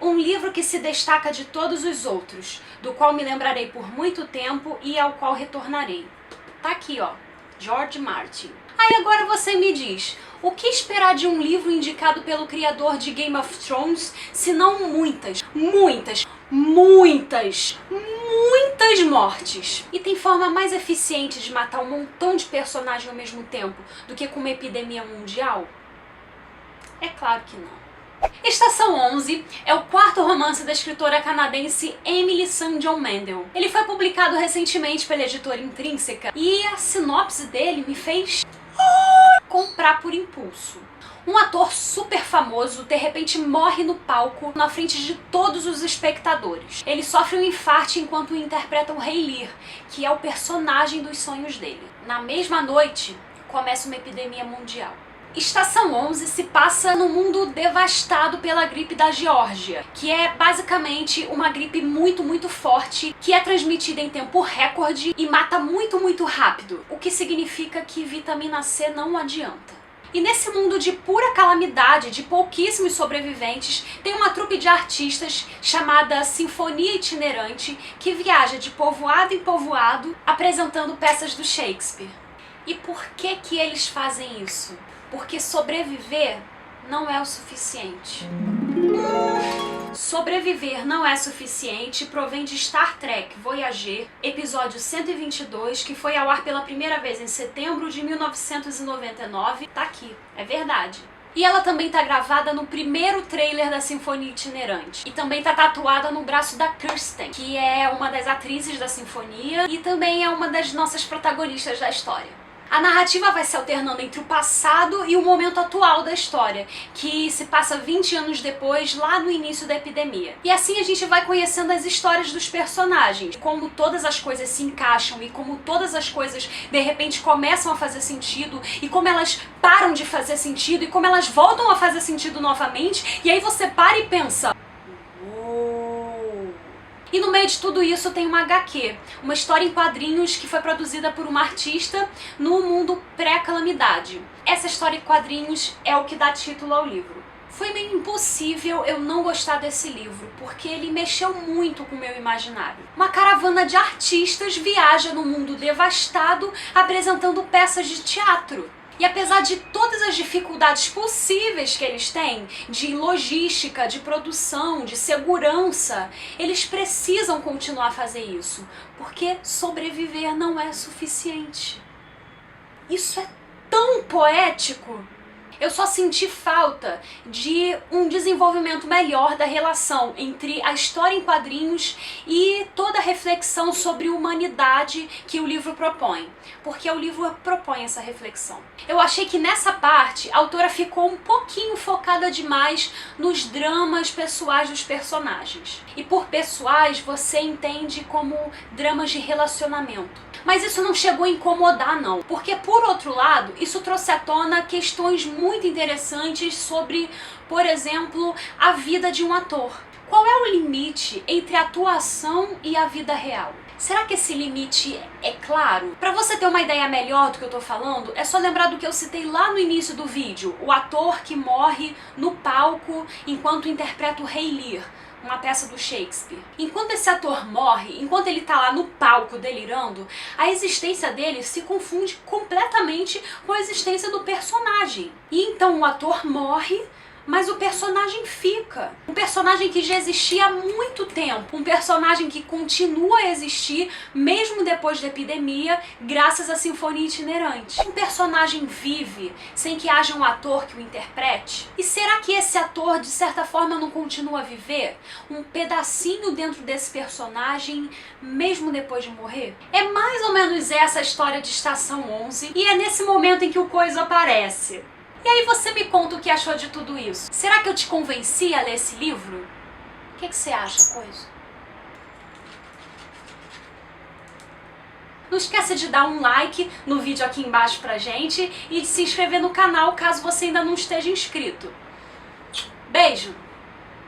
Um livro que se destaca de todos os outros, do qual me lembrarei por muito tempo e ao qual retornarei. Tá aqui, ó, George Martin. Aí agora você me diz, o que esperar de um livro indicado pelo criador de Game of Thrones, se não muitas mortes? E tem forma mais eficiente de matar um montão de personagens ao mesmo tempo do que com uma epidemia mundial? É claro que não. Estação 11 é o quarto romance da escritora canadense Emily St. John Mandel. Ele foi publicado recentemente pela editora Intrínseca e a sinopse dele me fez comprar por impulso. Um ator super famoso de repente morre no palco na frente de todos os espectadores. Ele sofre um infarte enquanto interpreta o Rei Lear, que é o personagem dos sonhos dele. Na mesma noite, começa uma epidemia mundial. Estação 11 se passa num mundo devastado pela gripe da Geórgia, que é basicamente uma gripe muito forte, que é transmitida em tempo recorde e mata muito rápido, o que significa que vitamina C não adianta. E nesse mundo de pura calamidade, de pouquíssimos sobreviventes, tem uma trupe de artistas chamada Sinfonia Itinerante, que viaja de povoado em povoado apresentando peças do Shakespeare. E por que eles fazem isso? Porque sobreviver não é o suficiente. Sobreviver não é suficiente provém de Star Trek Voyager, episódio 122, que foi ao ar pela primeira vez em setembro de 1999. Tá aqui, é verdade. E ela também tá gravada no primeiro trailer da Sinfonia Itinerante. E também tá tatuada no braço da Kirsten, que é uma das atrizes da Sinfonia e também é uma das nossas protagonistas da história. A narrativa vai se alternando entre o passado e o momento atual da história, que se passa 20 anos depois, lá no início da epidemia. E assim a gente vai conhecendo as histórias dos personagens, como todas as coisas se encaixam e como todas as coisas de repente começam a fazer sentido e como elas param de fazer sentido e como elas voltam a fazer sentido novamente, e aí você para e pensa: e no meio de tudo isso tem uma HQ, uma história em quadrinhos que foi produzida por uma artista no mundo pré-calamidade. Essa história em quadrinhos é o que dá título ao livro. Foi meio impossível eu não gostar desse livro, porque ele mexeu muito com o meu imaginário. Uma caravana de artistas viaja no mundo devastado apresentando peças de teatro. E apesar de todas as dificuldades possíveis que eles têm, de logística, de produção, de segurança, eles precisam continuar a fazer isso, porque sobreviver não é suficiente. Isso é tão poético! Eu só senti falta de um desenvolvimento melhor da relação entre a história em quadrinhos e toda a reflexão sobre humanidade que o livro propõe, porque o livro propõe essa reflexão. Eu achei que nessa parte a autora ficou um pouquinho focada demais nos dramas pessoais dos personagens. E por pessoais você entende como dramas de relacionamento. Mas isso não chegou a incomodar não, porque por outro lado, isso trouxe à tona questões muito interessantes sobre, por exemplo, a vida de um ator. Qual é o limite entre a atuação e a vida real? Será que esse limite é claro? Para você ter uma ideia melhor do que eu tô falando, é só lembrar do que eu citei lá no início do vídeo, o ator que morre no palco enquanto interpreta o Rei Lear, uma peça do Shakespeare. Enquanto esse ator morre, enquanto ele tá lá no palco delirando, a existência dele se confunde completamente com a existência do personagem. E então o ator morre, mas o personagem fica. Um personagem que já existia há muito tempo. Um personagem que continua a existir mesmo depois da epidemia, graças à Sinfonia Itinerante. Um personagem vive sem que haja um ator que o interprete? E será que esse ator, de certa forma, não continua a viver? Um pedacinho dentro desse personagem, mesmo depois de morrer? É mais ou menos essa a história de Estação 11, e é nesse momento em que o Coisa aparece. E aí você me conta o que achou de tudo isso. Será que eu te convenci a ler esse livro? O que você acha, Coisa? Não esqueça de dar um like no vídeo aqui embaixo pra gente e de se inscrever no canal caso você ainda não esteja inscrito. Beijo!